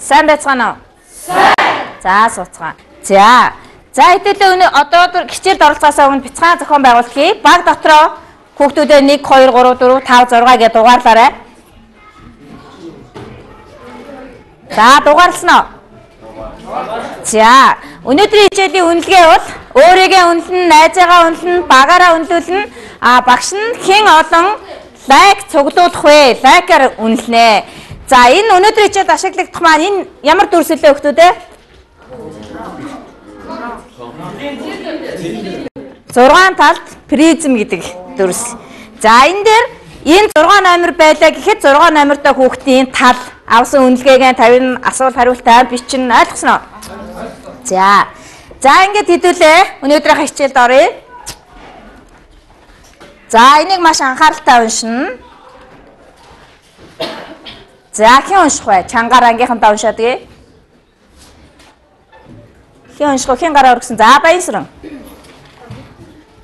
Сайн байцгаана уу? Сайн. За сууцгаана. За хэдүүлээ өнөө одоо хичээлд оролцохоос өмнө бяцхан зохион байгуулалт хий. Баг дотроо хүүхдүүдээ 1 2 3 4 5 6 гэж дугаарлаарай. За дугаарлсан уу? За өнөөдрийн хичээлийн үнэлгээ бол өөрийгөө үнэлнэ, найзаагаа үнэлнэ, багаараа үнэлүүлнэ. Багш нь хэн олон лайк цуглуулах вэ? Лайкаар үнэлнэ. За энэ өнөөдрийн хичээлд ашиглагдах маань энэ ямар дүрслэлээ хүүхдүүдээ? 6 талд призм гэдэг дүрслэл. За энэ дээр энэ 6 номер байлаа гэхэд 6 номертой хүүхдийн тал авсан үнэлгээгээ тавина, асуулт хариултаар бичнэ. Ойлгосноо? За ингээд хэдүүлээ өнөөдрийнхээ хичээлд оръё. За энийг маш анхааралтай уншина. За хэн унших вэ? Чангаар ангийнхантаа уншаад гээ. Хэн унших вэ? Хэн гараа өргөсөн? За Баянсран.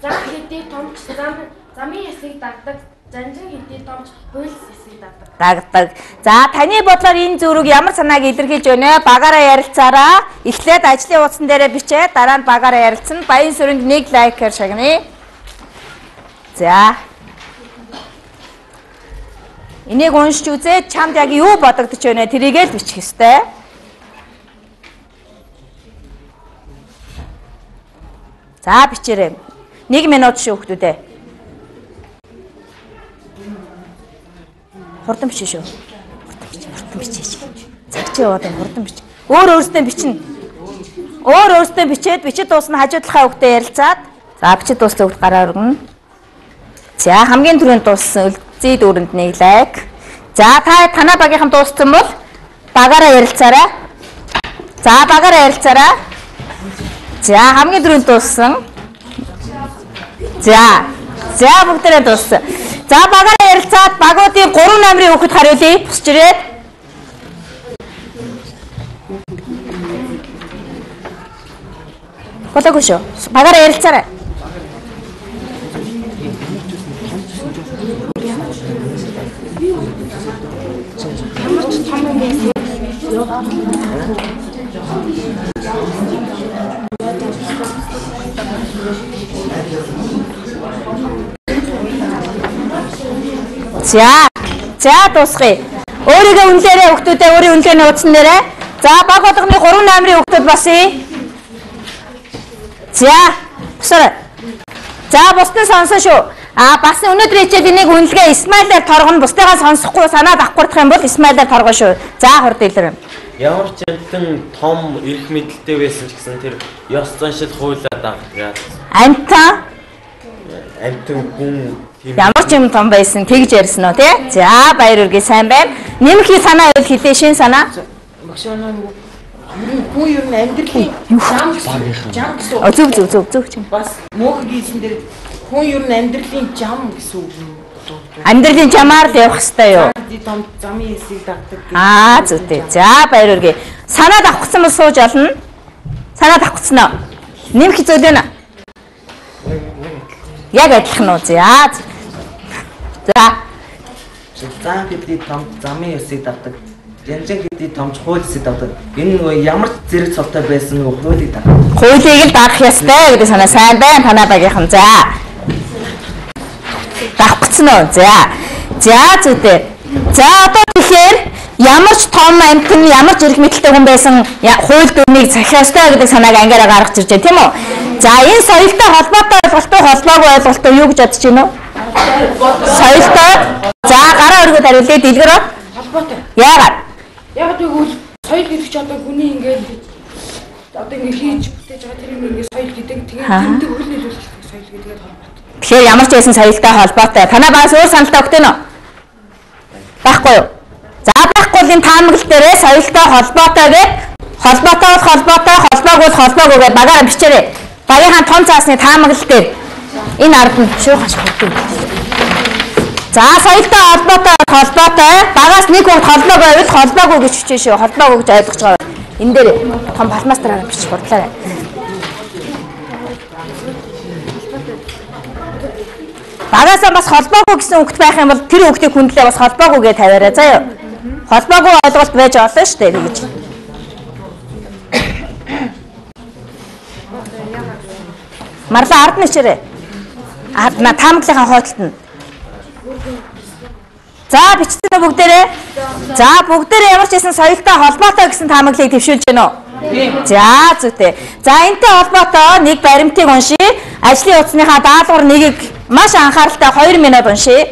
За хэдий томч замын ясыг дагдаг, жанжин хэдий томч хуйлс ясыг дагдаг. За таны бодлоор энэ зүрэг ямар санааг илэрхийлж байна вэ? Багаараа ярилцаараа. Эхлээд ажлын утсан дээрээ бичээ, дараа нь багаараа ярилцсан. Баянсранд 1 лайкээр шагнаа. За. Энийг уншиж үзээд чамд яг юу бодогдож байна вэ? Тэрийг л бичих ёстой. За бичээрэй. 1 минут шүү хүүхдүүдээ. Хурдан бичээ шүү. Хурдан бичээч. Цаг чи яваад хурдан бич. Өөрөөсөө бичнэ. Өөрөөсөө бичээд дуусна хажуу талхаа хүүхдээ ярилцаад. За бичээд дуусна хүүхд гараа өргөнө. За хамгийн түрүүнд дууссан үлзий дүүрэнд 1 лайк. За танаа багийнхан дууссан бол багаараа ярилцаарай. За багаараа ярилцаарай. За хамгийн түрүүнд дууссан. За бүгдээрээ дууссан. За багаараа ярилцаад багуудын 3 номерын хүүхэд хариулъя. Босч ирээд. Болоогүй шүү. Багаараа ярилцаарай. За дуусгая. Өөрийгөө үнэлээрэй хүүхдүүдээ, өөрийн үнэлгээний утсан нэрээ. За баг болгоны 3 номерын хүүхдүүд басъя. За босорой. За бусдын сонсон шүү. Бас өнөөдрийн хичээлийн нэг үнэлгээ Исмаилаар торгоно. Бусдыгаа сонсохгүй санаа авахгүй юм бол Исмаилаар торгоо шүү. За хурд илэрэн. Ямар ч амтан том эрх мэдэлтэй байсан ч гэсэн тэр ёс заншил хуулиар дагдаг. Амтан хүн ямар ч юм том байсан тэгж ярьсан уу тий? За баяр үргээ сайн байна. Нэмэх санаа байвал хэлээ шин санаа. Багш хүн ер нь амьдралын жам гэсэн. Зөв чинь. Бас мөнх гисэн дээр хүн ер нь амьдралын жам гэсэн үг юм. Амьдралын жамаар л явах хэрэгтэй юу? Том замын хэсгийг дагдаг. Зүйтэй. За баяр үргээ. Санаад авахсан бол сууж олно. Санаад авахсан уу? Нэмэх зүйлээ нэ. Яг адилхан уу? За хэдий том замын хэсгийг дагдаг. Жанжин хэдий томч хууль хэсгийг дагдаг. Энэ ямар ч зэрэг цолтой байсан нь хуулийг дагдаг. Хуулийг л дагах ёстой гэдэг санаа сайн байна танаа багийнхан. За. Дагахгцэн үү? Зүйтэй. За одоо тэгэхээр ямар ч том амтэн, ямар ч эрх мэдэлтэй хүн байсан хууль дүрмийг захиастай гэдэг санааг ангаараа гаргаж ирж байна тийм үү? За энэ соёлтой холбоотой ойлголттой холбоогүй ойлголттой юу гэж бодож байна уу? Соёлтой. За гараа өргөд хариулъя дэлгэрөө. холбоотой. Яагаад? Яг тэгвэл соёл гэдэг чи одоо хүний ингээд хийж бүтээж байгаа тэр юм ингээд соёл гэдэг. Тэгээд тэмдэг хөл нийлүүлэх соёл гэдгээд холбоотой. Тэгэхээр ямар ч байсан соёлтой холбоотой. Танаа багаас өөр саналтай өгтөн үү? Байхгүй юу? За байхгүй л энэ таамаглал дээрээ соёлтой холбоотой гэдэг холбоотой холбоогүй гэдэг багаараа бичээрэй. Багийнхаа том цаасны таамаглал дээр энэ ард нь шүүхаш хүрдэг. За соёлтой холбоотой багаас нэг хүн холбоогүй байвал холбоогүй гэж бичээ шүү. Холбоогүй гэж ойлгож байгаа. Энэ дээр том балмастраар бичиж хурдлаарай. Багаасаа бас холбоогүй гэсэн үгт байх юм бол тэр үгтийг хүндлээ бас холбоогүй гэж тавиарай заа юу. Холбоогүй ойлголт байж олно шүү дээ гэж. Марлаа ард нэчээрээ. Таамаглалын хойдолд нь. За бичсэн бүгдээрээ. За бүгдээрээ ямар ч байсан соёлтой холбоотой гэсэн таамаглалыг төвшүүлж байна уу? За зүйтэй. За энэтэй холбоотой нэг баримтыг уншия. Ажлын утасныхаа даалгавар нэгийг маш анхааралтай 2 минут уншия.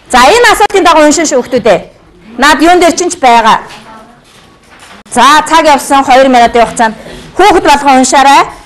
За энэ асуултын дагуу уншин шүүхтүүдээ. Наад юун дээр ч байгаа. За цаг явсан 2 минутын хугацаанд хүүхэд болгон уншаарай.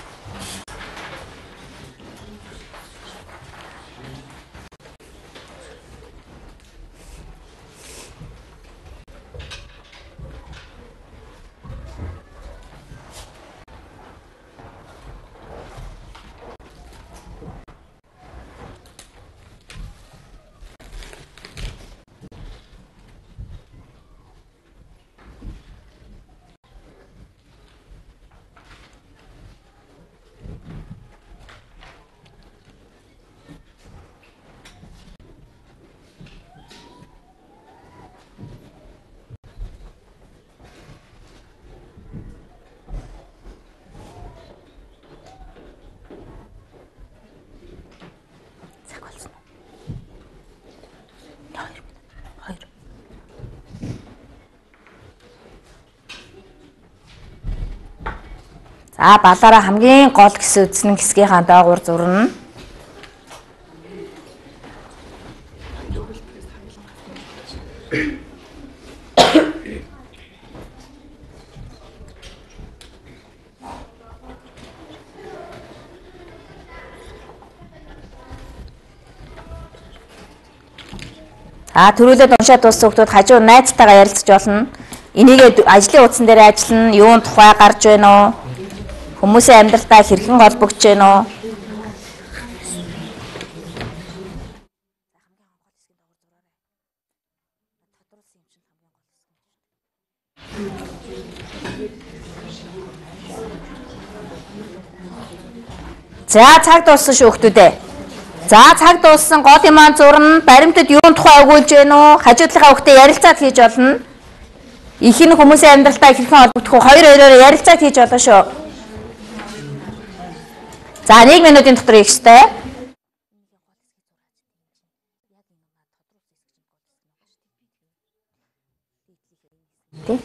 За балаараа хамгийн гол гэсэн үзнэн хэсгийнхаа доогуур зурна. Төрүүлээд уншаад дууссан хүмүүс хажуу найзтайгаа ярилцаж болно. Энийг ажлын утсан дээр ажиллана, юун тухай гарч байна уу? Хүмүүсийн амьдралтай хэрхэн холбогдож байна уу? За цаг дууссан шүү хүмүүдээ. За цаг дууссан гол юм зурна, баримтад юун тухай өгүүлж байна уу? Хажуудлынхаа хүүхдэд ярилцаад хийж болно. Их нь хүмүүсийн амьдралтай хэрхэн холбогдох вэ? Хоёр-хоёроор ярилцаад хийж болно шүү. За 1 минутын дотор хийх ёстой.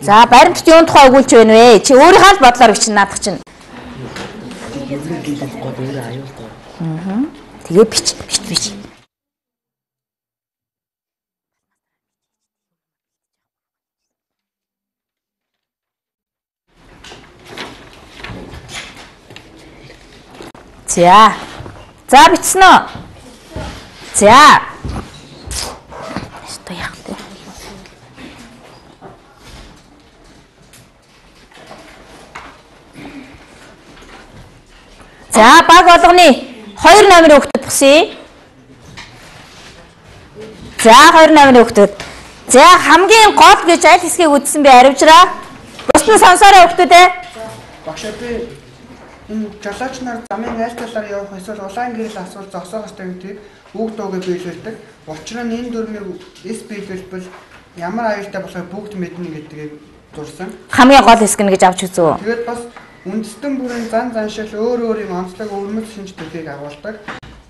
За баримтд юун тухай өгүүлж байна вэ? Чи өөрийнхөө л бодлоор гэж наадах чинь. Тэгээ бич. За бичсэн үү? За. Что яах вэ? За баг болгоны 2 номерын хүүхдэд босъё. За 2 номерын хүүхдэд. За хамгийн гол гэж аль хэсгийг үзсэн бэ? Аривжраа. Бус нь сонсоорой хүүхдүүдээ. Багшаа би энэ жолооч нар замын аль талаар явах эсвэл улаан гэрэл асуул зогсоох ёстой гэдгийг бүгд дуугаа биелүүлдэг. Учир нь энэ дүрмийг эс биелүүлбэл ямар аюултай болохыг бүгд мэднэ гэдгийг зурсан. Хамгийн гол хэсэг нь гэж авч үзв үү? Тэгээд бас үндэстэн бүрийн зан заншил өөр өөрийн онцлог өвөрмөц шинж төрхийг агуулдаг.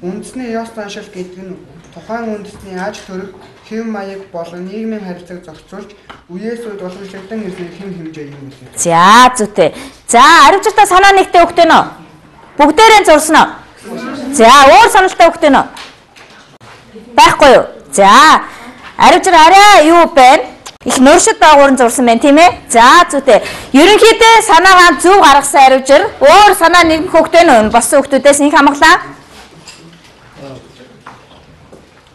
Үндэсний ёс заншил гэдэг нь тухайн үндэсний аж төрөг, хэв маяг болон нийгмийн харилцааг зохицуулж үеэс үед уламжлагдсан ирсэн хэм хэмжээ юм билээ. За зүйтэй. За аривчтай санаа нэгтэй хөхтэй нөө. Бүгдээрээ зурсан уу? За өөр саналтай хөхтэй нөө. Байхгүй юу? За аривчраа арай юу байна? Их нуршид доогуур зурсан байна тийм ээ. За зүйтэй. Ерөнхийдөө санаагаа зөв гаргасан аривчр өөр санаа нэг хөхтэй нөө болсон хөхтүүдээс нэг хамглаа.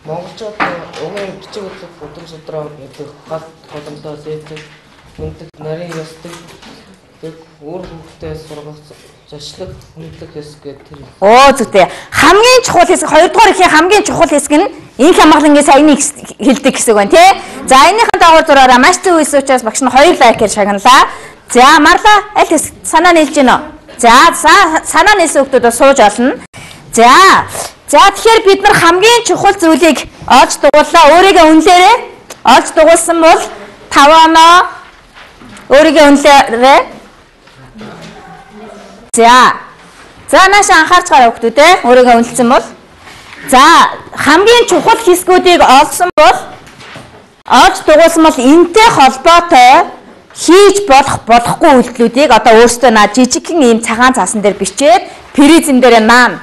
Монголчууд угийн бичиг хөдлөх удам судраа гэдэг гал боломжтой зэвсэг хүндлэх нарийн ёсдаг өөр хөвгтэй сургах зочлог хүндлэх хэсэг гэдэг. Оо зүйтэй. Хамгийн чухал хэсэг 2 дугаар ихийн хамгийн чухал хэсэг нь инх хамгаалангийн саяны хэлдэг хэсэг байна тий. За энийхэн дагуу зураараа маш зөв хэлсэн учраас багш нь 2 лайкээр шагналаа. За марлаа аль хэсэг санаа нийлж гинэ. За санаа нийлсэн хүмүүсд сууж олно. За тэгэхээр бид нар хамгийн чухал зүйлийг олж дугууллаа. Өөрийгөө үнэлээрээ олж дугуулсан бол 5 оноо өөрийгөө үнэлээрээ. За нааш анхаарч гараа хүүхдүүд ээ. Өөрийгөө үнэлсэн бол. За хамгийн чухал хэсгүүдийг олсон бол олж дугуулсан бол энтэй холбоотой хийж болохгүй үйлдэлүүдийг одоо өөрсдөө наа жижигхэн ийм цагаан цаасан дээр бичээд призм дээр наана.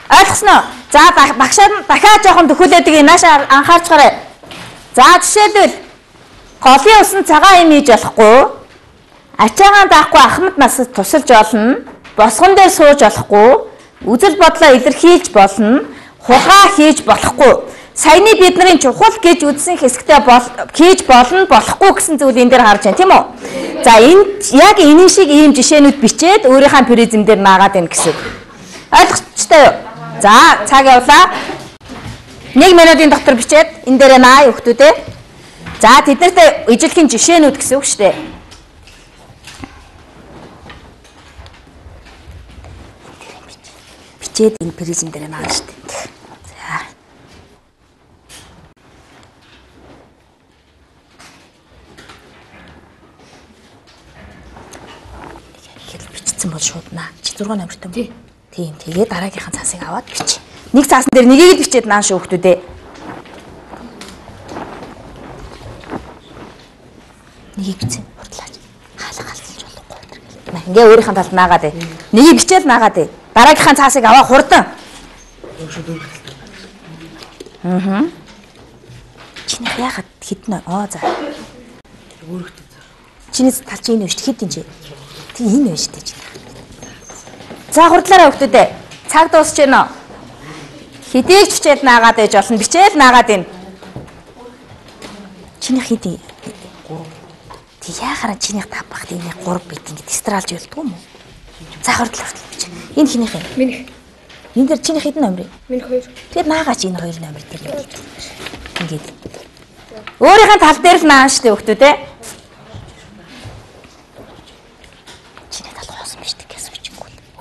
Ойлгосноо? За багшаа дахиад жоохон төхөөлөдөг нааш анхаарч гараа. За жишээлбэл голын усан цагаан юм хийж болохгүй. Ачаагаан даахгүй ахмад насад тусалж олно. Босгон дээр сууж болохгүй. Үзэл бодлоо илэрхийлж болно. Хугаа хийж болохгүй. Саяны бидний чухал гэж үзсэн хэсэгтээ хийж болно болохгүй гэсэн зүйл энэ дээр харж байна тийм үү? За энэ яг энэ шиг ийм жишээнүүд бичээд өөрийнхөө призм дээр наагаад байна гэсэн. Ойлгочтой юу? За цаг явлаа. 1 минутын дотор бичээд энэ дээр наа хүүхдүүдээ. За тэднэрт ижилхэн жишээнүүд гэсэн үг шүү дээ. Бичээд энэ призм дээр наа шүү дээ. Бол шууд наа. Чи 6 номертой юм. Тийм. Тэгээ дараагийнхаа цаасыг аваад бич. Нэг цаасан дээр нэгийг л бичээд наан шүү хүүхдүүдээ. Нэгийг бичсэн. Хурдлаач. Хаалгалж болохгүй. Ингээ өөрийнхөө талд наагаад ээ. Нэгийг бичээд наагаад ээ. Дараагийнхаа цаасыг аваа хурдан. Чиний яагаад хіднэ? За. Чиний тал чи энэ биш хідэн чи. Тэг энэ байж тээ. За хурдлаараа хүүхдүүдээ. Цаг дуусч байна уу? Хэдийг чичээд наагаад байж болно. Бичээл наагаад байна. Чиний хэдий? 3. Тэг яахаараа чинийх 5 багт энийг 3 бит ингэ дистралж байлдгүй юм уу? За хурдлаа бич. Энэ хинийх юм? Минийх. Энд дээр чиний хэдэн номер? Минийх 2. Тэгээд наагаач энэ 2 номер дээр. Ингээд. Өөрийнхөө тал дээр л наан штэ хүүхдүүдээ.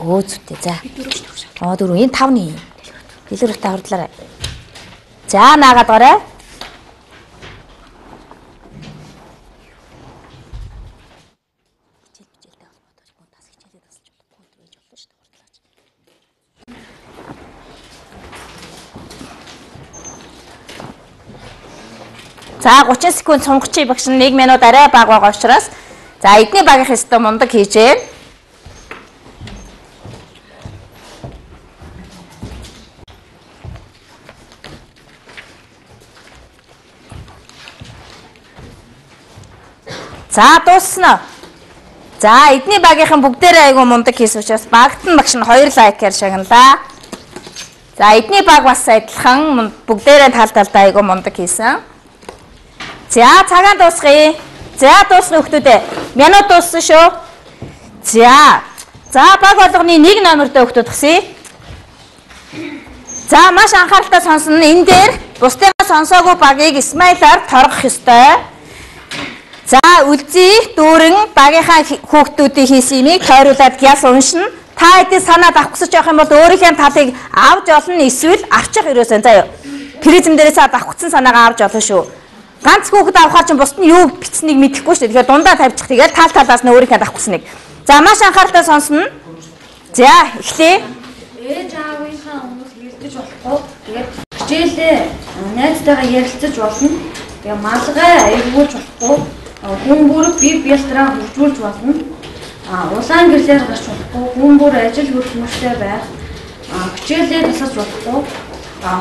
Зүйтэй. За. 4. Энэ 5-ны. Дэлгэрэнтэй хурдлаарай. За наагаад гараа. За 30 секунд сонгочих багш 1 минут арай бага байгаа учраас за эдний багийнх өстө мундаг хийжээ. За дуусна. За эдний багийнхан бүгдээрээ айгу мундаг хийсэн учраас багт нь багш нь 2 лайкээр шагналаа. За эдний баг бас адилхан бүгдээрээ тал талдаа айгу мундаг хийсэн. За цагаан дуусгая. За дуусгая хүүхдүүдээ. Минут дууссан шүү. За баг болгоны 1 номертой хүүхдүүд гисье. За маш анхааралтай сонсно. Энэ дээр бусдыгаа сонсоогүй багийг смайлаар торгох ёстой. За үлзий дүүрэн багийнхаа хүүхдүүдийн хийсэн юмыг тойруулаад гяс уншина. Та хэдий санаад авахгүйсэж явах юм бол өөрийнхөө талыг авч олно эсвэл авчих ерөөсөн заяа. Призм дээрээс авахгүйсэн санаагаа авч олно шүү. Ганц хүүхэд авахаар чинь бусд нь юу бичснийг мэдэхгүй шүү. Тэгэхээр дундаа тавьчих. Тэгээд тал талаас нь өөрийнхөө авахгүйснийг. За маш анхааралтай сонсно. За эхлэе. Ээж аавынхаа өмнөөс ярилцаж болохгүй. Тэгээд хичээлээ найзтайгаа ярилцаж болно. Тэгээд малгай аягуулж болохгүй. Хүн бүр бие биетраа хөгжүүлж болно. Улаан гэрлээр гарч болохгүй. Хүн бүр ажил хөдөлмөртэй байх. Хичээлээ тасалж болохгүй.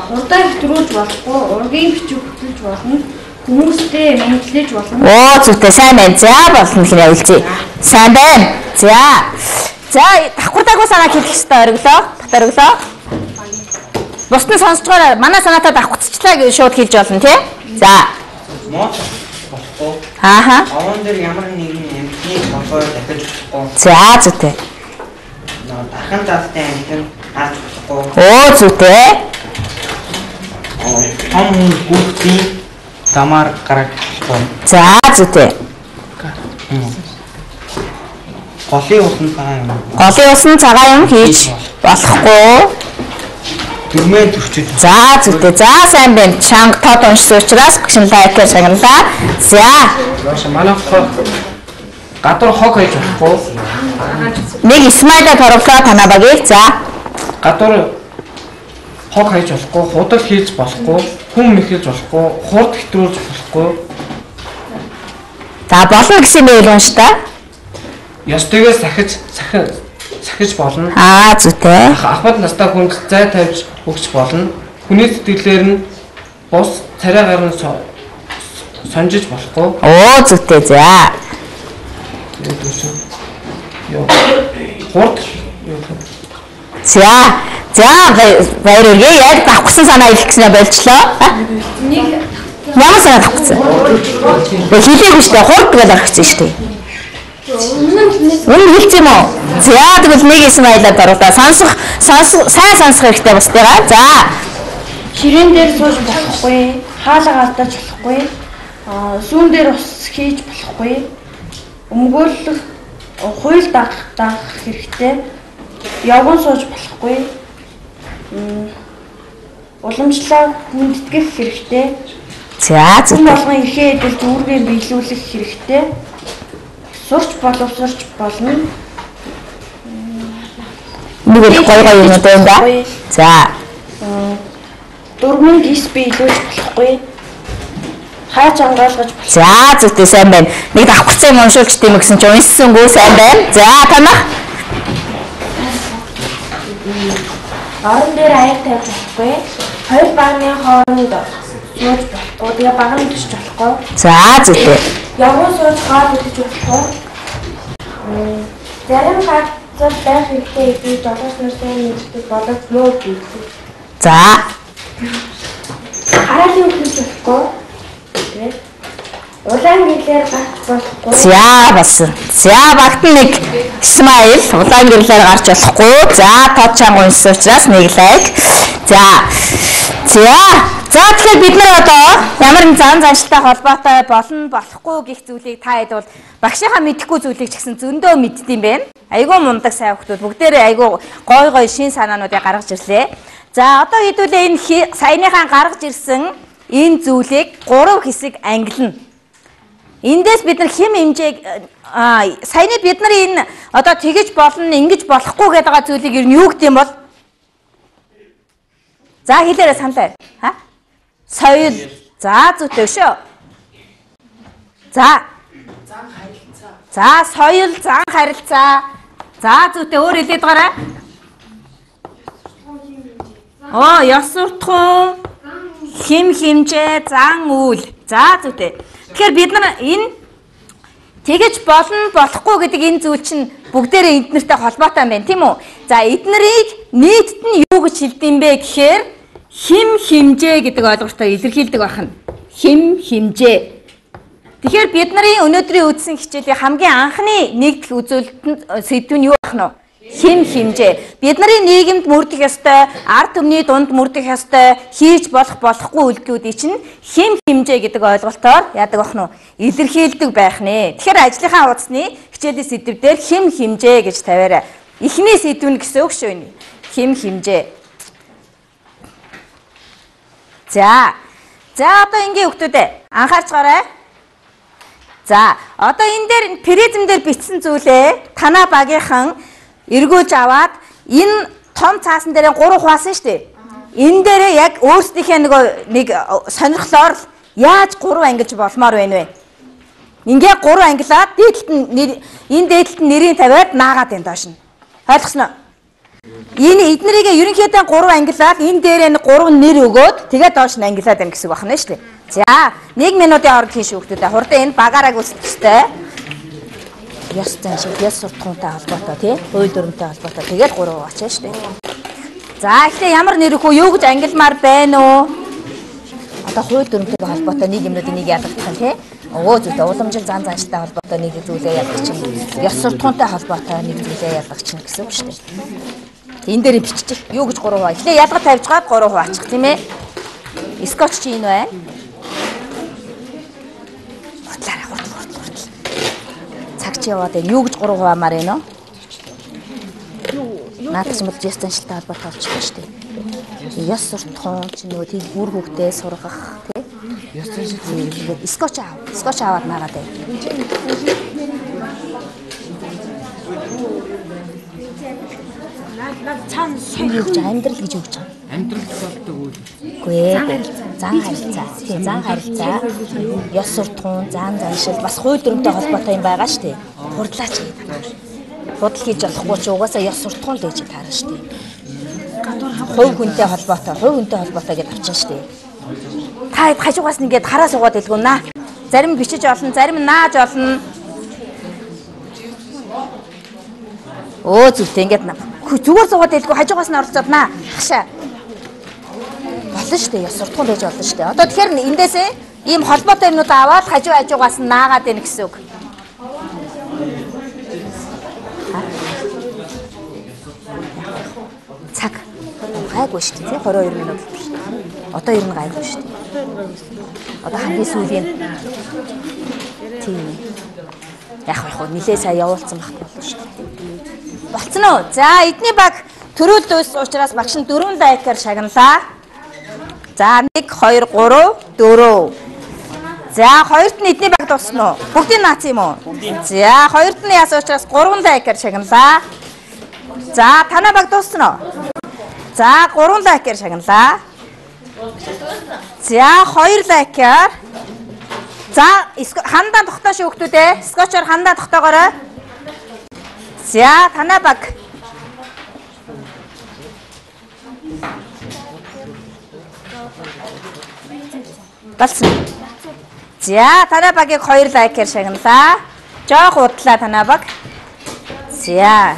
Хурдаа хэвтрүүлж болохгүй. Ургийн бичиг хөтлөж болно. Хүмүүстэй мэдлэж болно. Зүйтэй сайн байна. За болно гэхнээ үлзий. Сайн байна. За давхурдаагүй санаа хэлэх хэрэгтэй ориглоо. Ориглоо. Бусд нь сонсож байгаа манай санаатаа давхцчлаа гэж шууд хэлж болно тий. За. Аван дээр ямар нэгэн эмхний толгой татаж болохгүй. За зүйтэй. Дахин талтай амтан харж болохгүй. Зүйтэй. Том хүүхдийн замаар гарах болохгүй. За зүйтэй. Голын усан цагаан юм хийж болохгүй. Дөрмөө төрчил. За зүйтэй. За сайн байна. Чанга тод уншсан учраас багш нь лайкээр шагналаа. За. Манайх Гадуур хог хийж болохгүй. Нэг Исмаилад оруулаа танаа багийг. За. Гадуур хог хийж болохгүй, худал хийж болохгүй, хүн мэхэлж болохгүй, хурд хэтрүүлж болохгүй. За болно гэсэн мэйл унш та. Ёстойгоос сахиж болно. Зүйтэй. Ахмад настай хүнд зай тавьж өгч болно. Хүний сэтгэлээр нь бус царайгаар нь сонжиж болохгүй. Зүйтэй. За. Хурд. За баяр үргээ. Яг давхсан санаа хэлэх гэснээр болчлоо. Ямар санаа давхсан? Хэлээгүй шүү дээ. Хурд гэж аргачихсан шүү дээ. Үнэн хэлж юм уу? За тэгвэл нэг Исмаилад оруулаа. сайн сонсох хэрэгтэй бустайгаа. За. Ширээн дээр сууж болохгүй, хаалга алдаж болохгүй, сүүн дээр ус хийж болохгүй, өмгөөлөх, хууль дагах хэрэгтэй, явган сууж болохгүй, уламжлал хүндэтгэх хэрэгтэй. За Хүн болгон эрхээ эдэлж үүргээ биелүүлэх хэрэгтэй. Сурч боловсрч болно. Нэг л гоё юм байна. За. Дурмын гис биелүүлж болохгүй. Хаач ангаалгаж болохгүй. За зүйтэй сайн байна. Нэг давхцсан юм уншуулж тийм гэсэн чинь унссангүй сайн байна. За танах. Орон дээр аяг тавьж болохгүй. Хоёр багны хооронд сууж болохгүй. Тэгээ баг нь төсч болохгүй. За зүйтэй. Явган сууж гал үтэж болохгүй. Зарим газар байх хэрэгтэй гэдэг жолооч нартай нэгдэх болоод нөө биелдэг. За. Хараалын үхэж болохгүй. Тэгээ улаан гэрлээр гарч болохгүй. За болсон. За багт нэг Исмаил улаан гэрлээр гарч болохгүй. За тод чанга уншсан учраас нэг лайк. За тэгэхээр бид нар одоо ямар нэг заншилтай холбоотой болохгүй гэх зүйлийг та хэд бол багшийнхаа мэдэхгүй зүйлийг ч гэсэн зөндөө мэддэм байна. Айгүй мундаг сайн хүмүүс бүгдээрээ айгүй гой шин санаануудыг гаргаж ирлээ. За одоо хэдүүлээ энэ саяныхаа гаргаж ирсэн энэ зүйлийг 3 хэсэг ангилна. Эндээс бид нар хэм хэмжээг саяны бид нар энэ одоо тэгэж болно, ингэж болохгүй гэдэг байгаа зүйлийг юу гэдэг юм бол за хэлээрээ саналаа. Соёл. За зүйтэй шүү. За. Зан харилцаа. За соёл, зан харилцаа. За зүйтэй өөр хэлээд гараа. Ёс суртахуун, хэм хэмжээ, зан үйл. За зүйтэй. Тэгэхээр бид нар энэ тэгэж болно, болохгүй гэдэг энэ зүйл чинь бүгдээрээ эднэртэй холбоотой юм байна, тийм үү? За эднэрийг нийтд нь юу гэж хэлдэм бэ гэхээр хэм хэмжээ гэдэг ойлголтоор илэрхийлдэг байна. Хэм хэмжээ. Тэгэхээр бид нарын өнөөдрийн үзсэн хичээлийн хамгийн анхны нэгдэл үзүүлэлтэнд сэдв нь юу байх нь вэ? Хэм хэмжээ. Бид нарын нийгэмд мөрдөх ёстой, ард түмний дунд мөрдөх ёстой, хийж болохгүй үйлдэлүүдийг чинь хэм хэмжээ гэдэг ойлголтоор яадаг байх нь илэрхийлдэг байх нэ. Тэгэхээр ажлынхаа хуудасны хичээлийн сэдвээр хэм хэмжээ гэж тавиарай. Эхний сэдв нь гэсэн үг шүү энэ. Хэм хэмжээ. За одоо ингийн хүүхдүүдээ анхаарч гараа. За одоо энэ дээр призм дээр бичсэн зүйлээ танаа багийнхан эргүүлж аваад энэ том цаасан дээр 3 хуваасан шүү дээ. Энэ дээрээ яг өөрсдийнхээ нэг сонирхлоор яаж 3 ангилж болмоор байна вэ? Ингээ 3 ангилаад энэ дээдлэлт нь нэрийг тавиад наагаад байна доош нь. Ойлгосноо? Энэ эднэрийг ерөнхийдөө 3 ангилаад энэ дээрээ 3 нэр өгөөд тэгээд доош нь ангилаад байна гэсэн үг байна шүү дээ. За 1 минутын хооронд хийш хүүхдүүдээ хурдан энэ багаараа гүйцэтгэх ёстой. Ёс заншил, ёс суртахуунтай холбоотой тий, хууль дүрмтэй холбоотой тэгээд 3 хуваачаа шүү дээ. За ихтэй ямар нэр өгөх вэ? Юу гэж ангилмаар байна уу? Одоо хууль дүрмтэй холбоотой нэг юмнуудыг нэг ялгах юм тий. Зүйтэй уламжил зан заншилтай холбоотой нэг зүйлээ ялгах чинь, ёс суртахуунтай холбоотой нэг зүйлээ ялгах чинь гэсэн үг шүү дээ. Энэ дээр биччих. Юу гэж 3 хуваа. Эхлээ ялгаж тавьж гад 3 хуваачих тийм ээ. Скотч чи энэ бай. Хутлаарай хурд. Цаг чи яваад байна. Юу гэж 3 хуваамаар байна уу? Наадах юм бол жест заншилтай холбоотой болчихлоо шүү дээ. Ёс суртахуун чи нөгөө тийм үр хөвгдөө сургах тий. Ёс заншил хэрэглээд Скотч аав. Скотч аваад наагаад бай. Наад цаана Юу амьдрал гэж өгч байгаа. амьдрал болдог үйл. Үгүй ээ. Зан харилцаа. Тийм зан харилцаа. Ёс суртахуун, зан заншил бас хууль дүрмтэй холбоотой юм байгаа шүү дээ. Хурдлаач гэдэг. Худал хийж болохгүй ч угаасаа ёс суртахуун л гэж таарна шүү дээ. Хувь хүнтэй холбоотой гэж авчихна шүү дээ. Та хажуугаас нь ингээд хараа суугаад илгүү наа. Зарим бичиж олно, зарим нааж олно. Оо зүгтээ ингээд зүгээр суугаад илгүү хажуугаас нь оролцоод наа. Хашаа. Болно шүү дээ. Ёс суртахуун байж болно шүү дээ. Одоо тэгэхээр эндээсээ ийм холбоотой юмнууд аваад хажуугаас нь наагаад байна гэсэн үг. Цаг гайгүй шүү дээ. 22 минут л шүү дээ. Одоо ер нь гайгүй шүү дээ. Одоо хамгийн сүүлийн тийм яг нилээ сая явуулсан багт болно шүү дээ. Болцсон уу? За эдний баг төрүүлдөөс учраас багш нь 4 лайкаар шагналаа. За 1 2 3 4. За хоёрт нь эдний баг дуусна уу? Бүгдийн наац юм уу? За хоёрт нь яасан учраас 3 лайкаар шагналаа. За танаа баг дуусна уу? За 3 лайкаар шагналаа. За 2 лайкаар. За хандаа тогтоош хүүхдүүдээ. Скотчоор хандаа тогтоогоорой. За танаа баг. Болсон. За танаа багийг 2 лайкаар шагналаа. Жоох удлаа танаа баг. За.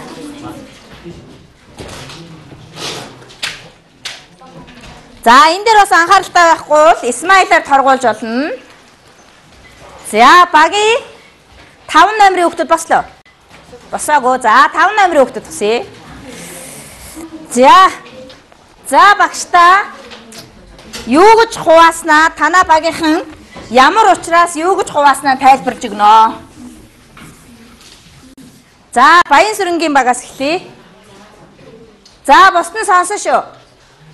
За энэ дээр бас анхааралтай байхгүй бол Исмаилаар торгуулж болно. За багийн 5 номерын хүүхдүүд бослоо. Босоогүй. За 5 номерын хүүхдүүд босъё. За багштаа юу гэж хувааснаа танаа багийнхан ямар учраас юу гэж хувааснаа тайлбарж өгнө. За Баян сүрэнгийн багаас эхлэе. За босдон сонсон шүү.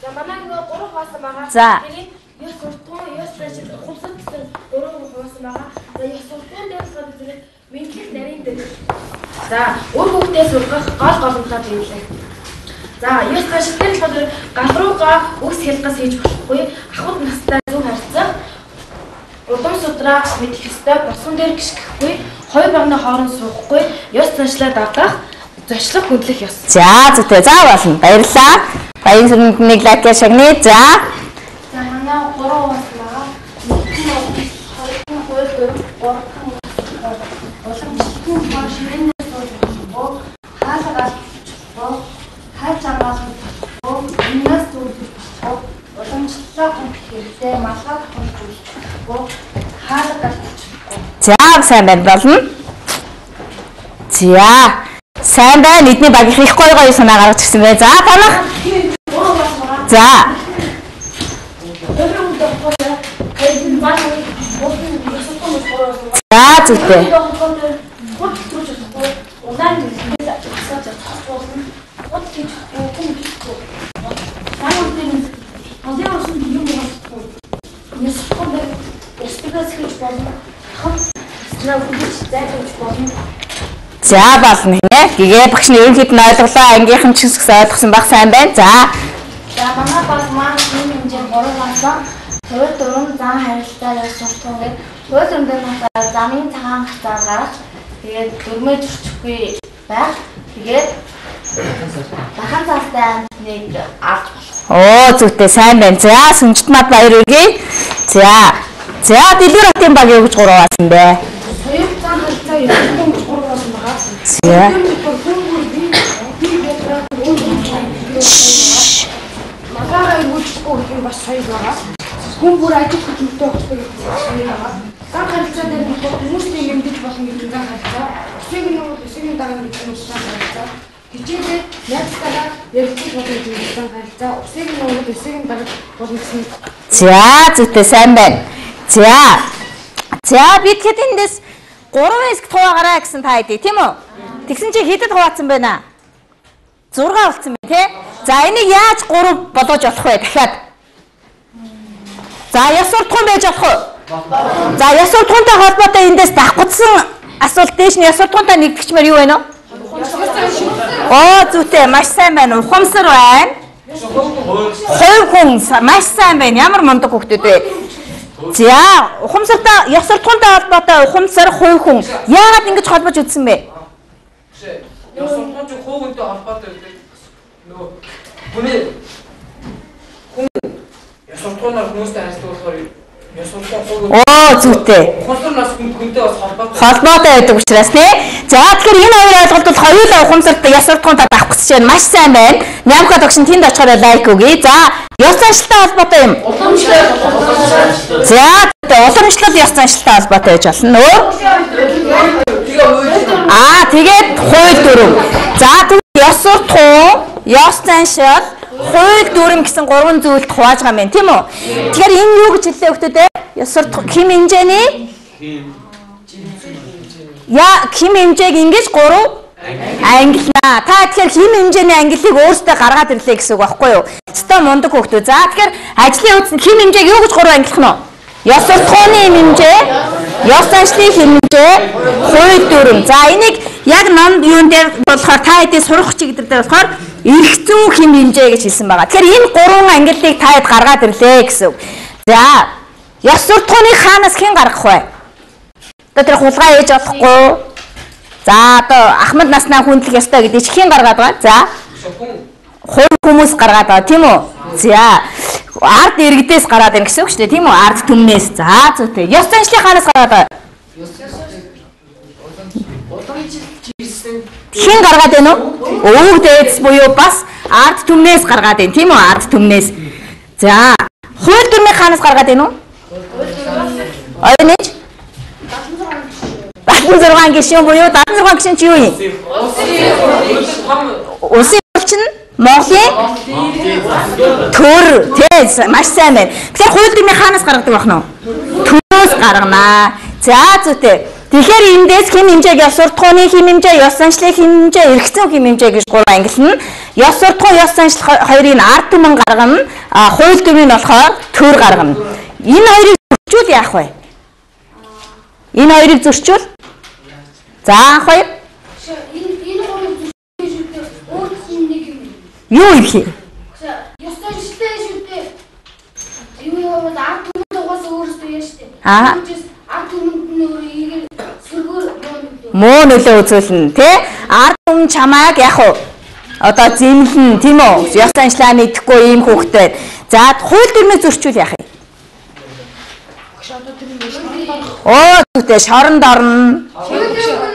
За манай нөгөө 3 хуваасан байгаа. За. Тэгээд ёс суртахуун, ёс заншил, хувьсгал гэсэн 3 хуваасан байгаа. За ёс суртахуун дээр болохоор зэрэг мэдлэг нарийн дээр. За үр хөвгтөө сургах гол голомтлоо биелээ. За ёс заншил дээр болохоор гал руугаа үгс хэлгээс хийж болохгүй. Ахуйд настай зөв харьцах. Удам судраа мэдэх ёстой, босон дээр гიშгэхгүй, хоёр багны хооронд суухгүй, ёс заншлаа дагах, зочлох хүндлэх ёс. За зүтэй. За болно. Баярлалаа. Баян сүрэнд нэг лайкаар шагнаа. За. За манай 3 бас байгаа. За сайн байна болно. За сайн байна. Эдний багийнх их гоё санаа гаргаж ирсэн байна. За танах. За. За зүтэй. За болно нэ. Гэгээ багшны ерөнхийд нь ойлголоо. Ангийнхан ч гэсэн ойлгосон баг сайн байна. За. За манай баг маань ийм хэмжээнд 3 болсон. Хууль дүрм зан харилцаа ёс суртахуун гэдэг хууль дүрмээр насаар замын цагаан хацаар гарах. Тэгээд дүрмээ зөрчихгүй байх. Тэгээд бахан цаастай нэг авч болох. Оо зүгтээ сайн байна. За сүнжит мад баяр үргэе. За Дэлгэр хотын баг юу гэж 3 баасан бэ? Хоёр зан харилцаа ёс суртахуун гэж 3 баасан байгаа. За. Магаараа үүсэхгүй гэх юм бас сая байгаа. Хүн бүр ажил хөдөлмөртэй болдог гэх юм байна. Зан харилцаа дээр нь хүмүүсийн эмдэж болно гэдэг зан харилцаа. Эсэгийн дараа нэг юм зан харилцаа. Хичээлээ найзтайгаа ярилцаж болно гэдэг зан харилцаа. Эсэгийн нөгөө эсэгийн дараа болно гэсэн. За зүгтээ сайн байна. За бид хэд эндээс 3 хэсэгт хуваагараа гэсэн та хэдий тийм үү? Тэгсэн чи хэдэд хуваацсан байна? 6 болцсон байна тий? За энийг яаж 3 болгож болох вэ дахиад? За ёс суртахуун байж болох уу? За ёс суртахуунтай холбоотой эндээс давхцсан асуулт дээш нь ёс суртахуунтай нэгтгэгчмээр юу байна вэ? Оо зүйтэй маш сайн байна. Ухамсар байна. Хувь хүн маш сайн байна. Ямар мундаг хүүхдүүд вэ? За ухамсартай ёс суртахуунтай холбоотой ухамсар хувь хүн яагаад ингэж холбож үзсэн бэ? Ёс суртахуун чинь хувь хүнтэй холбоотой байдаг. Нөгөө хүний хүн ёс суртахуунаар хүмүүстэй харьцуулахаар ёс суртахуун хувь Оо зүйтэй. ухамсар нас хүнтэй бас Холбоотой байдаг учраас тий. За тэгэхээр энэ хоёр ойлголт бол хоёулаа ухамсартай ёс суртахуунтай давхцж байна. Маш сайн байна. Нямхад огшин тэнд очихоор лайк өгье. За ёс заншилтай холбоотой юм. За уламжлал ёс заншилтай холбоотой байж болно. Тэгээд хууль дүрм. За тэгвэл ёс суртахуун, ёс заншил, хууль дүрм гэсэн гурван зүйлд хувааж байгаа юм тийм үү? Тэгэхээр энэ юу гэж хэллээ хүүхдүүд ээ? Ёс суртахуун хэм хэмжээний хэм хэмжээг ингэж 3 ангилнаа. Та тэгэхээр хэм хэмжээний ангиллыг өөртөө гаргаад ирлээ гэсэн үг байхгүй юу? Өстой мундаг хүүхдүүд. За тэгэхээр ажлын үндсэн хэм хэмжээг юу гэж 3 ангилах нь вэ? Ёс суртахууны хэм хэмжээ, ёс заншлын хэм хэмжээ, хууль дүрм. За энийг яг ном юун дээр болохоор та хэдий сурах чиглэл дээр болохоор эрх зүйн хэм хэмжээ гэж хэлсэн байгаа. Тэгэхээр энэ 3 ангиллыг та хэд гаргаад ирлээ гэсэн үг. За ёс суртахууныг хаанаас хэн гаргах вэ? Одоо тэр хулгай ээж болохгүй. За одоо ахмад наснаа хүндлэх ёстой гэдэг чинь хэн гаргаад байгаа? За хувь хүмүүс гаргаад байгаа тийм үү? За ард иргэдээс гараад ирнэ гэсэн үг шүү дээ тийм үү? Ард түмнээс. За зүйтэй. Ёс заншлын хаанаас гараад байгаа? Хэн гаргаад байна уу? Өвөг дээдс буюу бас ард түмнээс гаргаад байна тийм үү? Ард түмнээс. За хууль дүрмийг хаанаас гаргаад байна уу? Ойнэж 76 гишүүн буюу 76 гишүүн чи юу юм? Улсын орчин Монголын төр тий маш сайн байна. Тэгэхээр хууль дүрмийг хаанаас гаргадаг байх нь? Төрөөс гарганаа. За зүйтэй. Тэгэхээр эндээс хэм хэмжээг ёс суртахууны хэм хэмжээ, ёс заншлын хэм хэмжээ, эрх зүйн хэм хэмжээ гэж 3 ангилна. Ёс суртахуун, ёс заншил хоёрыг ард түмэн гаргана. Хууль дүрмийг болохоор төр гаргана. Энэ хоёрыг зөрчүүл яах вэ? Энэ хоёрыг зөрчүүл. За хоёр. Энэ хоёрыг зөрчүүл өөр нэг юм. Юу их юм? Ёс заншилтай шүү дээ. Юу яваад ард түмэн угаас өөрөөсөө яа шүү дээ. Ард түмэнд нь өөрийгөө сөргөөр муу нөлөө үзүүлнэ тий. Ард түмэн чамайг яг уу одоо зэмлэн тийм үү? Ёс заншлаа мэдэхгүй ийм хүүхдтэй. За хууль дүрмийг зөрчүүл яах юм? Оо зүйтэй шоронд орно.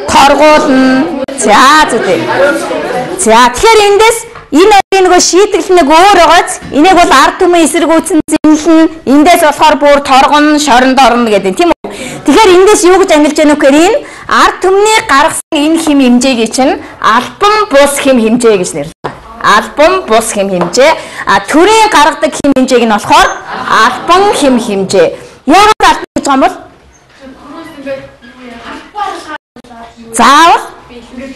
Торгуулна. За зүйтэй. За тэгэхээр эндээс энэ хоёрын нөгөө шийтгэл нэг өөр байгааз энийг бол ард түмэн эсэргүүцэн зэмлэн эндээс болохоор бүр торгоно, шоронд орно гэдэг тийм үү? Тэгэхээр эндээс юу гэж ангилж яах вэ гэхээр энэ ард түмний гаргасан энэ хэм хэмжээг чинь албан бус хэм хэмжээ гэж нэрлэдэг. Албан бус хэм хэмжээ. Төрийн гаргадаг хэм хэмжээг нь болохоор албан хэм хэмжээ. Яагаад албан гэж байгаа юм бол? Заавал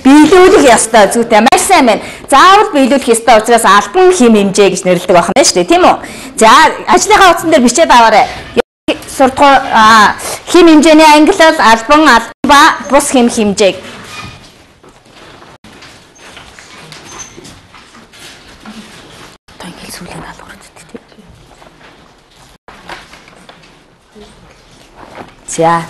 биелүүлэх ёстой зүйтэй маш сайн байна. Заавал биелүүлэх ёстой учраас албан хэм хэмжээ гэж нэрлэдэг байна шүү дээ тийм үү? За ажлынхаа утсан дээр бичээд аваарай. Суртахуун хэм хэмжээний ангилал албан ба бус хэм хэмжээг. Одоо ангил сүүлийн даалгавар гэдэг тийм. За.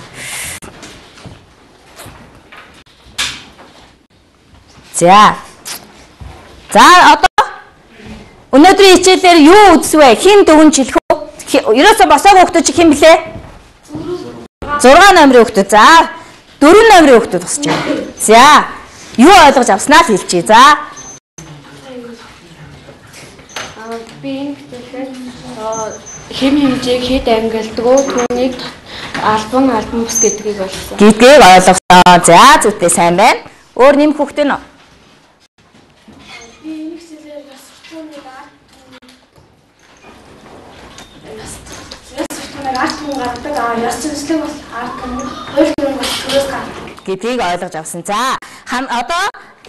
За одоо өнөөдрийн хичээлээр юу үзсвэ? Хин дөвөн жилх үү? Ерөөсөө босоог хүүхдүүд чи хэн блэ? 6 номерын хүүхдүүд. За 4 номерын хүүхдүүд босч байна. За юу ойлгож авснаа л хэлчихье. За би энэ хэлээд хэм хэмжээг хэд ангилдаг түүнийг албан бус гэдгийг ойлгосон. Гэдгийг ойлгосон. За зүйтэй сайн байна. Өөр нэм хүүхдээ нөө? гэдгийг ойлгож авсан. За одоо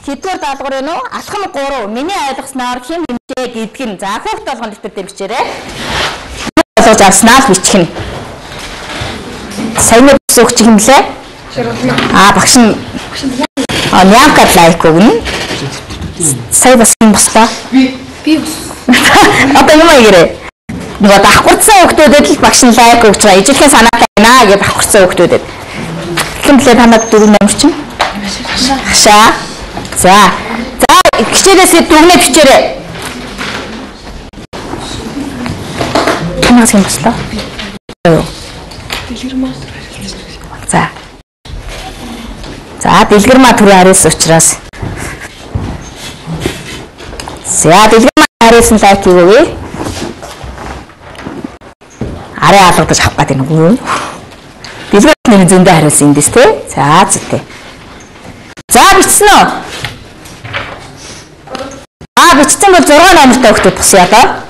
хэдгээр даалгавар вэ нөө? Алхам 3. Миний ойлгосноор хэм хэмжээ гэдэг нь за хүүхд болгоно дэвтэр дээр бичээрэй. ойлгож авснаа л бичих нь. Сайн уу өгч юм лээ? Багш нь Нямка лайк өгнө. Сая бас юм баста. Би одоо юм аяарэ. Нөгөө давхарцсан хүмүүстэд л багш нь лайк өгч байгаа. Ижилхэн санаатай байна гэж давхарцсан хүмүүстэд. Хэмлээ танад 4 номер чинь. Хашаа. За хичээлээс дүгнээ бичээрэй. Танаас юм баста. За дэлгэрмаа төрийн хариулсан учраас. За дэлгэрмаа хариулсан лайк өгөөе. Арай алгадаж авах гэдэг нэг юм. Дэлгэрмаа зөндөө хариулсан юм дэс тий. За зүйтэй. За бичсэн үү? Бичсэн бол 6 номертой хүүхдүүд босъё одоо.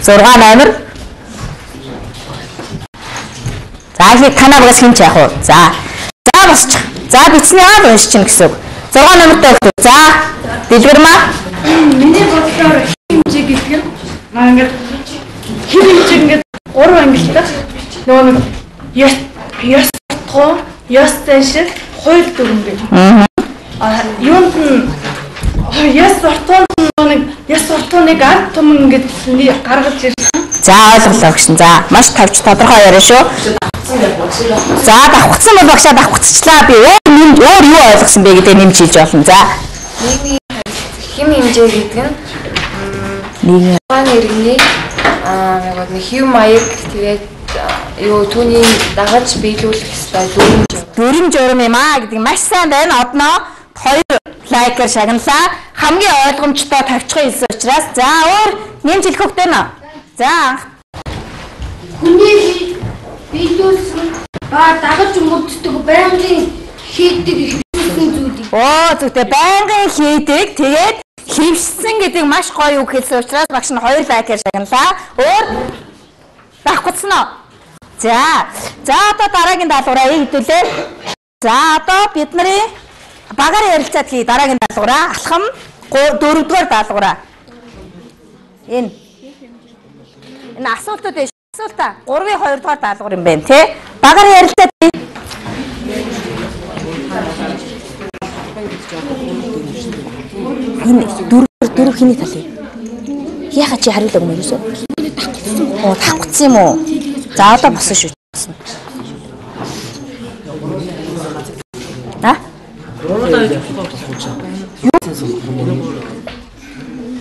6 номер. За их танаа багс хинч яах вэ? За босчих. За бичсний уншиж чинь гэсэн үг. 6 номертой хүүхдүүд. За дэлгэрмаа. Миний бодлоор хэмжээ гэдэг нь ингээд хэмжээ ингээд 3 ангилдаг. Нөгөө нэг яс тоо, яс цаашид хууль дүрмэг. Юунд нь яс ортоныг ард том ингээд гаргаж ирсэн. За ойлголоо гэсэн. За маш тавьж тодорхой яриа шүү. За давхцсан бол багшаа давхцчлаа. Би өөр юу ойлгосон бэ гэдэг нэмж хэлж болно. За нийгмийн хэм хэмжээ гэдэг нь тухайн иргэний хэв маяг тэгээд юу түүний дагаж биелүүлэх ёстой дүрм журам юм аа гэдэг маш сайн байна. Одноо 2 лайкер шагналаа. Хамгийн ойлгомжтой тавьчихсан хэлсэн учраас за өөр нэмж хэлэх хөвтэй нэ. За хүний биелүүлсэн дагаж мөрддөг байнгын хийдэг хэвшсэн зүйлийг. Зүгтээ байнгын хийдэг тэгээд хэвшсэн гэдэг маш гоё үг хэлсэн учраас багш нь 2 лайкер шагналаа. Өөр давхцсан уу? За одоо дараагийн даалгавраа хэдүүлээ. За одоо бидний багаар ярилцаад хий дараагийн даалгавраа алхам 4-р даалгавраа. Энэ асуултууд биш. Асуултаа 3-ийн 2-р даалгавар юм байна тий. Багаар ярилцаад хий. Энэ 4 хиний тал юм. Яхаа чи хариулаагүй юм ерөөсөө? Давхцсан юм уу? За одоо босон шүү.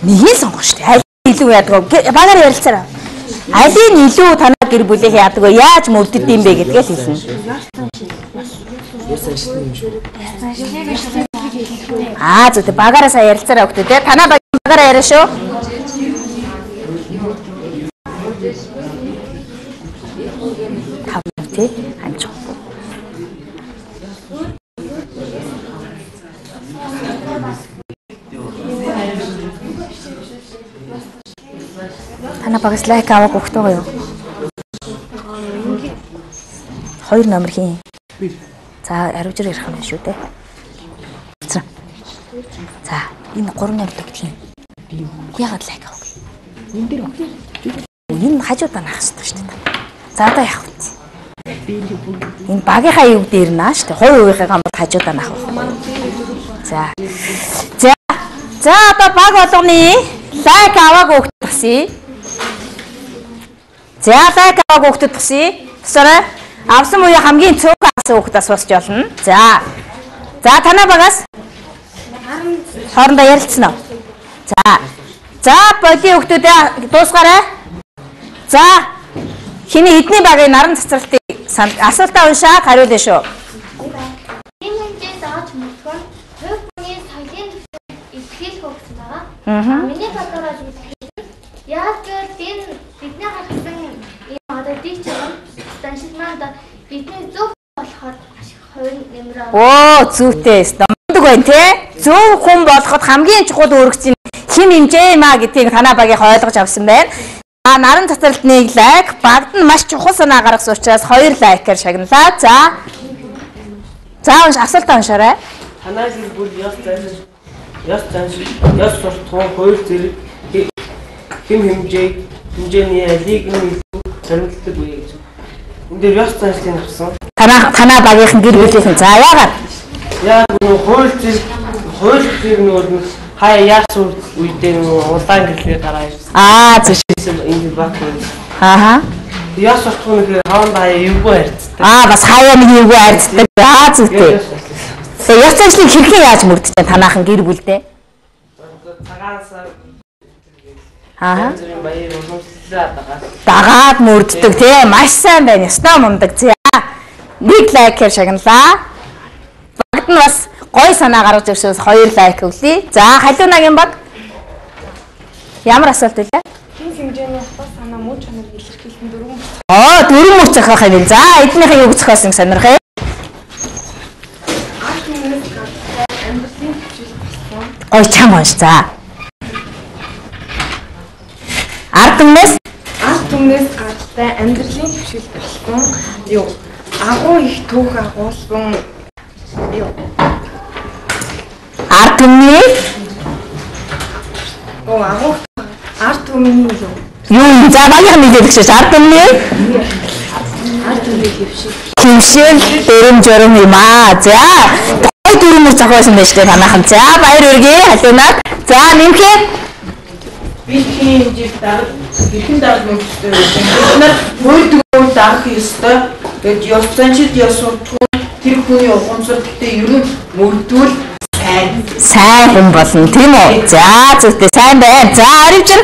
Нэгийг сонгох шүү дээ. Аль илүү яадаг вэ? Багаар ярилцаарай. Алийг илүү танаа гэр бүлээ яадаг вэ? Яаж мөвдөд юм бэ гэдгээ хэлсэн. Зөв багаараа сайн ярилцаарай өгтөө те. Танаа багаараа яриа шүү. Тэ амжих. Танаа багс лайк авах хөхтэй юу? 2 номер хийн. За хариуж ирэх юм шүү дээ. За энэ 3 номертой хийн. Яагаад лайк авах вэ? Энэ дээр өгөх. Энэ хажуудаа наах хэрэгтэй шүү дээ. За одоо яах вэ? Энэ багийнхаа юу дээр наа шүү дээ. Хувийнхаа гамбал хажуудаа наах. За одоо баг болгоны лайк аваагүй хөхт басъя. За лайк аваагүй хөхт басъя. Тусаарай. Авсан уу хамгийн цөөхөн авсан хөхт асуусч болно. За танаа багаас хоорондоо ярилцсан уу? За боди хөхтүүдээ дуусгаарай. За хиний эдний багын наран цацралтыг асуултаа уншаад хариулна шүү. Энэ хэмжээ зааж мөрдгөн хувь хүний соёлын ихтгэл хөгжсөн байгаа. Миний бодлоор яг гэвэл бидний гаргасан ийм одоо дийч даншил маань бидний зөв болоход хувь нэмрээ. Зүйтэй. Номдог байна те. Зөв хүн болоход хамгийн чухал үүрэгч хэм хэмжээ юм а гэдгийг танаа багийг ойлгож авсан байна. Наран цацралтныг лайк, багт нь маш чухал санаа гаргасан учраас 2 лайкаар шагналаа. За асуултаа уншаарай. Танаа гэр бүл яс суртахуун хууль зэрэг хэм хэмжээг хэмжээний лиг нь сонирхолтой үе гэж. Энд дээр ёс заншлыг авсан. Танаа багийнхан гэр бүлийнхэн за яагаад? Яг нөгөө хууль зэрэг нөгөө хаяа яасан үедээ нөгөө улаан гэрлээ гараа ирсэн. Зөв. Энд баг. Яас болохгүй нөхөр хаан хаяа юугүй харьцдаг. Бас хаяа нэг юугүй харьцдаг. Зүйтэй. Тэгээ ёс заншлыг хэрхэн яаж мөрдөж байна танаахан гэр бүлдээ? Цагаансаа дагаад мөрддөг тий маш сайн байна. Ястаа мундаг. За нэг лайкээр шагналаа. Багт нь бас гой санаа гаргаж ирсээс 2 лайк өглөө. За халуунагийн баг ямар асуулт вэ? Хин хэмжээний хатаа санаа мөн чанар илэрхийлсэн дөрвөн. Дөрвөн мөч зохиох юм. За эднийхээ юг зохиосон сонирхъя. Ой чам унш за. Ард түмнээс гадтай амьдралын хөвшил болсон юу агуу их түүх агуулсан юу ард түмний ард түмний юу за багийн мэдээлэл гэж ард түмний хөвшил дэрэм журам юм аа. За гой дөрөмөр зохиосон байж тээ танаахан. За баяр үргээ халуунаад. За нэмхээр Бидний хэмжээд дарга хэрхэн дарга мөнгөстэй байсан. Бид нар хөөдгөө дарга ёстой. Гэвч ёс заншид ёс суртахуун тэр хүний ухамсар гэдэг ер нь мөрдвөл сайн хүн болно тийм үү? За зөвхөн сайн байна. За оривчэр.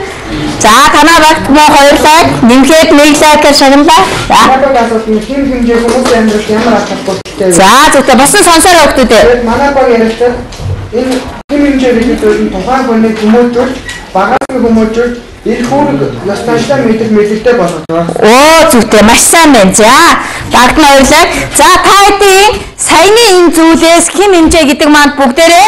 За танаа багт муу 2 лайк, нэмээд 1 лайкаар шагналаа. За. Манай асуулт нь хэм хэмжээ хүмүүсийн амьдралд ямар ач холбогдолтой вэ? За зөвхөн босон сонсороо өгдөө. Манай баг ярилцсан энэ хэм хэмжээ гэдэг нь тухайн хүний хүмүүжүүл багаас хүмүүжүүл их үүрэг насташлаа мэдээлэлтэй болгож байгаа. Зөвхөн маш сайн байна. За багт нь 2 лайк. За та хэдийн саяны энэ зүйлээс хэм хэмжээ гэдэг маань бүгдээрээ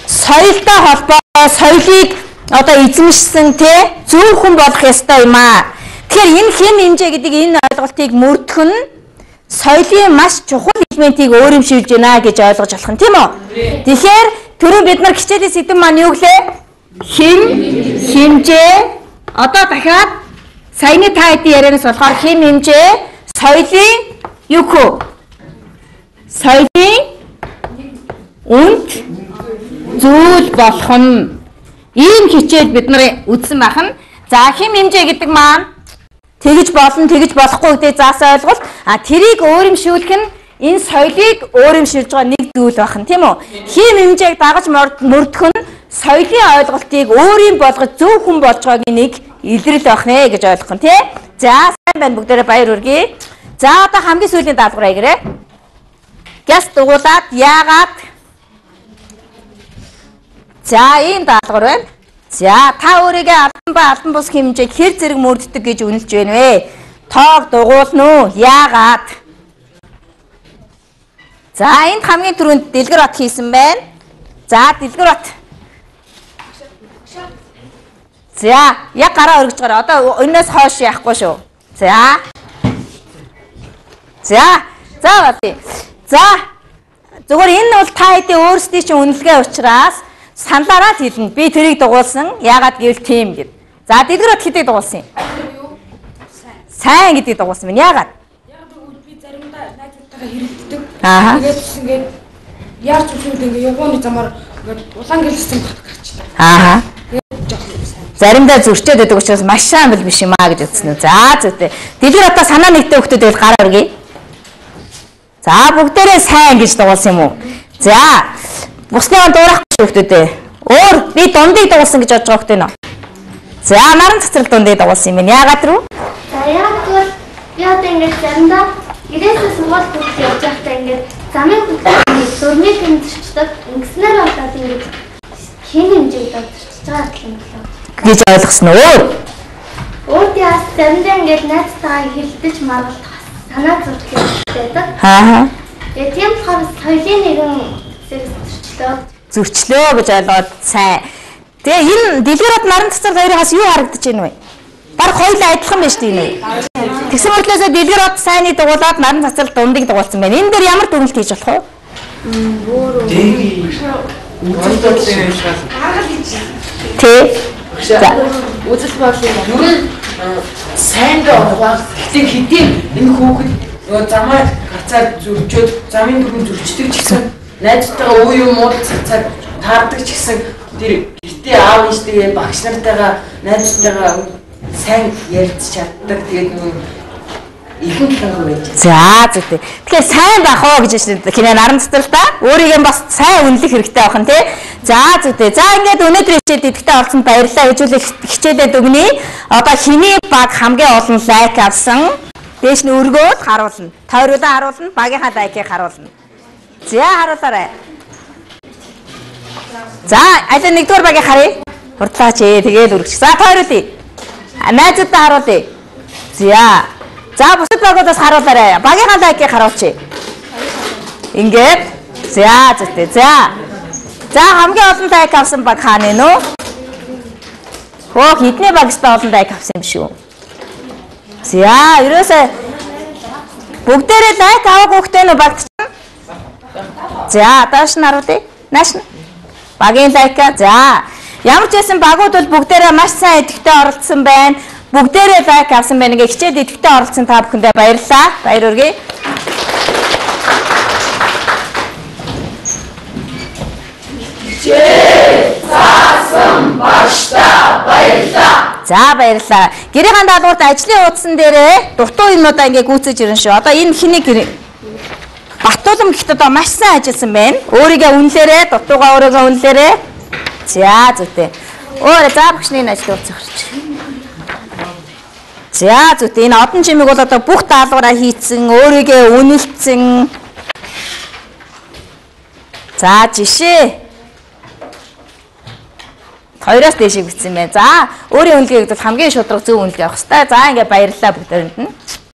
соёлтой холбоотой соёлыг одоо эзэмшсэн те зөв хүн болох ёстой юм аа. Тэгэхээр энэ хэм хэмжээ гэдэг энэ ойлголтыг мөрдөх нь соёлын маш чухал элементийг өөрөмшүүлж байна гэж ойлгож болох нь тийм үү? Тэгэхээр түрүү бид нар хичээлийн сэдэв маань юу гэлээ? Хэм хэмжээ одоо дахиад саяны та хэдийн ярианаас болохоор хэм хэмжээ соёлын юу хөө? Соёлын үнд зүйл болох нь ийм хичээл бид нар үзсэн байх нь. За хэм хэмжээ гэдэг маань тэгж болно, тэгж болохгүй гэдэг заасан ойлголт. Тэрийг өөрөмшүүлэх нь энэ соёлыг өөрөмшүүлж байгаа нэг зүйл байх нь тийм үү? Хэм хэмжээг дагаж мөрдөх нь соёлын ойлголтыг өөрийн болгож зөв хүн болж байгаагийн нэг илрэл байх нэ гэж ойлгох нь тий. За сайн байна бүгдээрээ баяр хүргэе. За одоо хамгийн сүүлийн даалгавраа игрээ. Гяс дугуулад яагаад за ийм даалгавар байна. За та өөрийгөө албан ба албан бус хэмжээг хэр зэрэг мөрддөг гэж үнэлж байна вэ? Тоог дугуулна уу? Яагаад? За энд хамгийн түрүүнд дэлгэр бат хийсэн байна. За дэлгэр бат. За яг гараа өргөж гараа. Одоо өнөөс хойш яахгүй шүү. За. Бати. За зүгээр энэ бол та хэдийн өөрсдийн чинь үнэлгээ учраас саналаараа хэлнэ. Би тэрийг дугуулсан. Яагаад гэвэл тийм гэд. За дэлгэр бат хэдийг дугуулсан юм? Сайн гэдгийг дугуулсан байна. Яагаад? Яг тэгвэл би заримдаа найзуудтайгаа хэрэлддэг. Тэгээд ингээд яарч үсүүд ингээд явгооны замаар ингээд улаан гэлсэн багтчихлаа. Заримдаа зөрчөөд байдаг учраас маш сайн бил биш юм аа гэж үзсэн үү. За зүйтэй. Дэлгэр одоо санаа нэгтэй хөлтөд гараа өргөе. За бүгдээрээ сайн гэж дугуулсан юм уу? За бусныгаа дуурахгүй хөлтөдөө. Өөр би дундыг дугуулсан гэж бодож байгаа хөлтөө нөө. За наран цэцэрлэг дундыг дугуулсан юм байна. Яагаад рүү? За яг бол би одоо ингээд заримдаа гэрээсээ сургууль хүртэл явж байхдаа ингээд замын хөдөлгөөний дөрмийг хэмжчихдэг. Ингэснээр болоод ингээд хин хэмжээг додорчж байгаа юм болоо. Гэж ойлгосон уу? Өөртөө заримдаа ингээд найзтайгаа хилдэж маргалдах санаа зовж байдаг. Тэгээ тийм болохоор соёлын нэгэн зөрчлөө гэж ойлгоод сайн. Тэгээ энэ дэлгэрүүд наран цэцэрлэг хоёроос юу харагдаж байна вэ? Бараг хоёулаа адилхан байна шүү дээ. Тэгсэн мөртлөөсөө дэлгэрүүд сайныг дугуулад наран цэцэрлэг дундыг дугуулсан байна. Энэ дээр ямар дүгнэлт хийж болох вэ? Үзэл бодлын сайн доо гэхдээ хэдийн энэ хүүхэд нөгөө замаа гарцаар зөрчөөд замын дөрөв зөрчдөг ч гэсэн найзтайгаа уу юм уу цаг таардаг ч гэсэн тэр гэртээ аав ээжтэйгээ багш нартайгаа найзтайгаа сайн ярьж чаддаг тэгээд нөгөө ихэнх хүн байж. За зүгтээ. Тэгэхээр сайн байх уу гэж байна. Кино наран цэцэл та. Өөрийгөө бас сайн үнэлэх хэрэгтэй байх нь тий. За зүгтээ. За ингээд өнөөдөр хичээлд идэвхтэй орсон баярлалаа хичээлээ хичээлээд өгнө. Одоо хиний баг хамгийн олон лайк авсан. Дээш нь өргөөд харуулна. Тойруулаа харуулна. Багийнхаа лайкийг харуулна. За харуулаарай. За аль нэгдүгээр багийг харъя. Хурдлаач ээ. Тэгээд өргөч. За тойруулъя. Найзуудаа харуулъя. За бусад багуудаас харуулаарай. Багийнхаа лайкийг харуулчих. Ингээд. За зүгтээ. За хамгийн олон лайк авсан баг хаана нэ нөө? Хөө хідний багстаа олон лайк авсан юм шүү. За ерөөсөө бүгдээрээ лайк аваагүй хөхтэй нөө багт. За доош нь харуулъя. Нааш нь. Багийн лайка. За ямар ч байсан багууд бол бүгдээрээ маш сайн идэвхтэй оролцсон байна. Бүгдээрээ лайк авсан байна. Ингээ хичээлд идэвхтэй оролцсон та бүхэндээ баярлалаа. Баяр хүргэе. Хичээл заасан багштай баярлалаа. За баярлалаа. Гэрийн даалгаварт ажлын хуудсан дээрээ дутуу юмудаа ингээ гүйцэж ирэн шүү. Одоо энэ хэнийг Батулам гэхэд одоо маш сайн ажилласан байна. Өөрийгөө үнэлээрээ, дутуугаа өөрийгөө үнэлээрээ. За зүгтээ. Өөр за багшны ажил үзүүлж. За зүгтээ энэ одон жимиг бол одоо бүх даалгавраа хийцэн, өөрийгөө үнэлсэн. За жишээ. Хоёроос дээшээ бичсэн байна. За өөрийн үнэлгээг бол хамгийн шударга зөв үнэлгээ авах хэрэгтэй. За ингээ баярлалаа бүгдээрэнд нь.